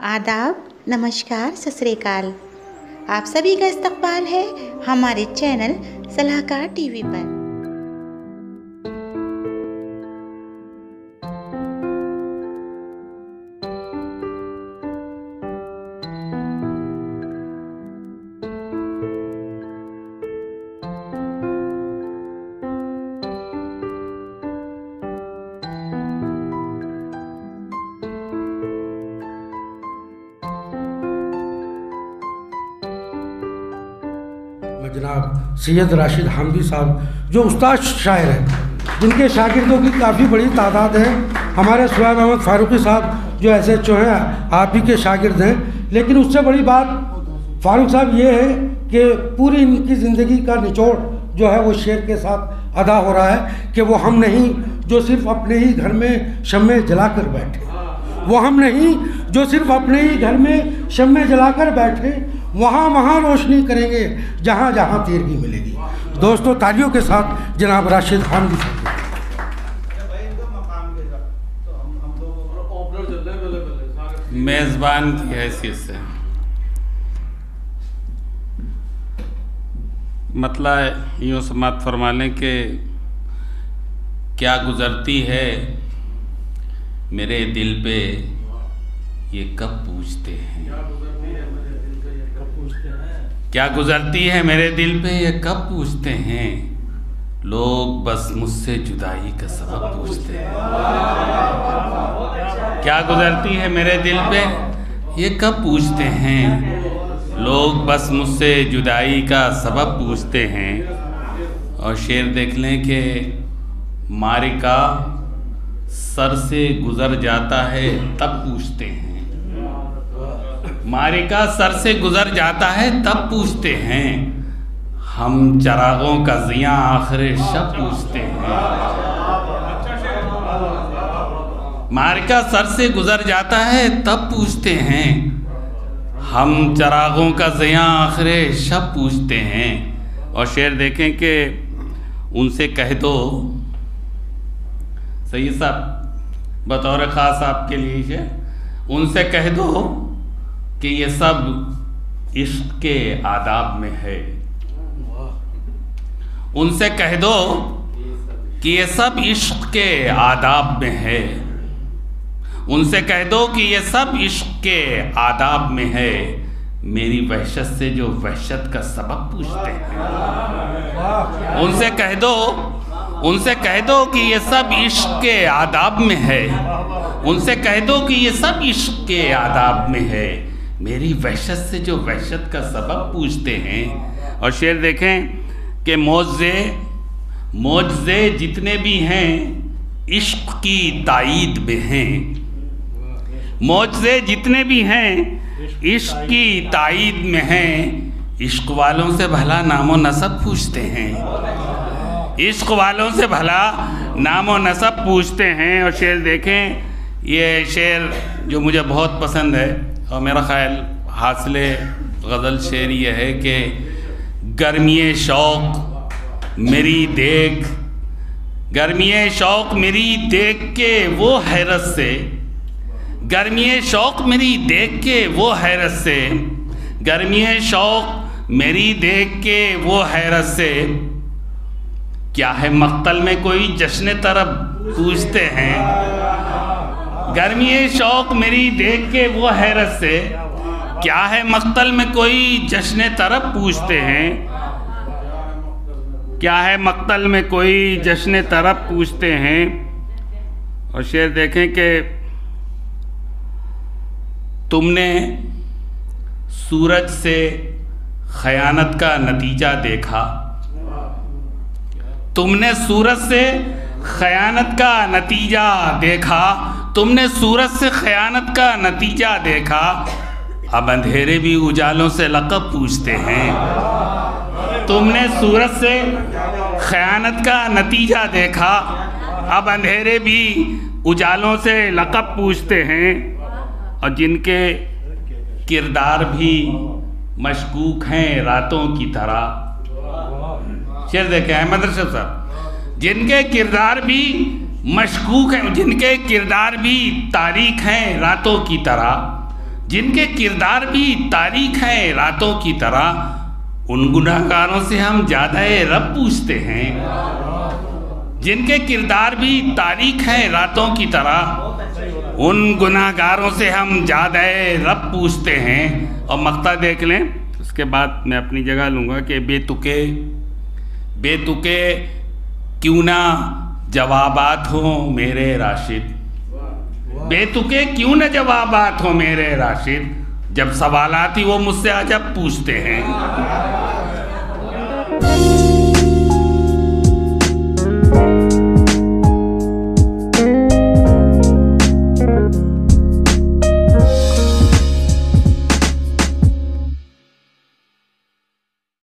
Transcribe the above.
आदाब, नमस्कार, सत श्री अकाल। आप सभी का इस्तकबाल है हमारे चैनल सलाहकार टीवी पर। जनाब सैयद राशिद हामिदी साहब जो उस्ताद शायर हैं, जिनके शागिर्दों की काफ़ी बड़ी तादाद है। हमारे सुहैब अहमद फारूकी साहब जो SHO हैं, आप ही के शागिर्द हैं। लेकिन उससे बड़ी बात फारूक साहब ये है कि पूरी इनकी ज़िंदगी का निचोड़ जो है वो शेर के साथ अदा हो रहा है कि वो हम नहीं जो सिर्फ अपने ही घर में शम्मे जलाकर बैठे, वो हम नहीं जो सिर्फ अपने ही घर में शम्मे जलाकर बैठे, वहाँ वहाँ रोशनी करेंगे जहाँ जहाँ तीरगी मिलेगी। दोस्तों तालियों के साथ जनाब राशिद हामिदी साहब। मेज़बान की हैसियत से मतलब यूँ समात फरमा लें कि क्या गुज़रती है मेरे दिल पे ये कब पूछते हैं, क्या गुज़रती है मेरे दिल पे ये कब पूछते हैं, लोग बस मुझसे जुदाई का सबब पूछते हैं। क्या गुज़रती है मेरे दिल पे ये कब पूछते हैं, लोग बस मुझसे जुदाई का सबब पूछते हैं। और शेर देख लें कि मारिका सर से गुज़र जाता है तब पूछते हैं, मारिका सर से गुज़र जाता है तब पूछते हैं, हम चरागों का ज़िया आखिर शब पूछते हैं। मारिका सर से गुज़र जाता है तब पूछते हैं, हम चरागों का ज़िया आखिर शब पूछते हैं। और शेर देखें कि उनसे कह दो, सही साहब बतौर ख़ास आपके लिए शेर, उनसे कह दो कि ये सब इश्क के आदाब में है, उनसे कह दो कि ये सब इश्क के आदाब में है, उनसे कह दो कि ये सब इश्क के आदाब में है, मेरी वहशत से जो वहशत का सबब पूछते हैं। उनसे कह दो, उनसे कह दो कि ये सब इश्क के आदाब में है, उनसे कह दो कि ये सब इश्क के आदाब में है, मेरी वहशत से जो वहशत का सबब पूछते हैं। और शेर देखें कि मोज़े जितने भी हैं इश्क की ताईद में हैं, मोज़े जितने भी हैं इश्क की ताईद में हैं, इश्क वालों से भला नामो नसब पूछते हैं, इश्क वालों से भला नामो नसब पूछते हैं। और शेर देखें, ये शेर जो मुझे बहुत पसंद है और मेरा ख़्याल हासिले गज़ल शेर ये है कि गर्मी शौक़ मेरी देख, गर्मी शौक़ मेरी देख के वो हैरत से, गर्मी शौक़ मेरी देख के वो हैरत से, गर्मी शौक़ मेरी देख के वो हैरत से, क्या है मक़तल में कोई जश्न तरब पूछते हैं, गर्मी शौक़ मेरी देख के वो हैरत से, क्या है मक़तल में कोई जश्न तरब पूछते हैं, क्या है मक़तल में कोई जश्न तरब पूछते हैं। और शेर देखें कि तुमने सूरज से ख़यानत का नतीजा देखा, तुमने सूरज से ख़यानत का नतीजा देखा, तुमने सूरज से ख़यानत का नतीजा देखा, अब अंधेरे भी उजालों से लक़ब पूछते हैं। तुमने सूरज से ख़यानत का नतीजा देखा, अब अंधेरे भी उजालों से लक़ब पूछते हैं। और जिनके किरदार भी मशकूक हैं रातों की तरह, शेर देखें अहमद रशीद साहब, जिनके किरदार भी मशकूक हैं, जिनके किरदार भी तारीख हैं रातों की तरह, जिनके किरदार भी तारीख है रातों की तरह, उन गुनाहगारों से हम ज़्यादा रब पूछते हैं। जिनके किरदार भी तारीख है रातों की तरह, उन गुनाहगारों से हम ज़्यादा रब पूछते हैं। और मक्ता देख लें, उसके बाद मैं अपनी जगह लूँगा कि बेतुके क्यों ना जवाबात हो मेरे राशिद, बेतुके क्यों न जवाबात हो मेरे राशिद, जब सवालात ही वो मुझसे अजब पूछते हैं।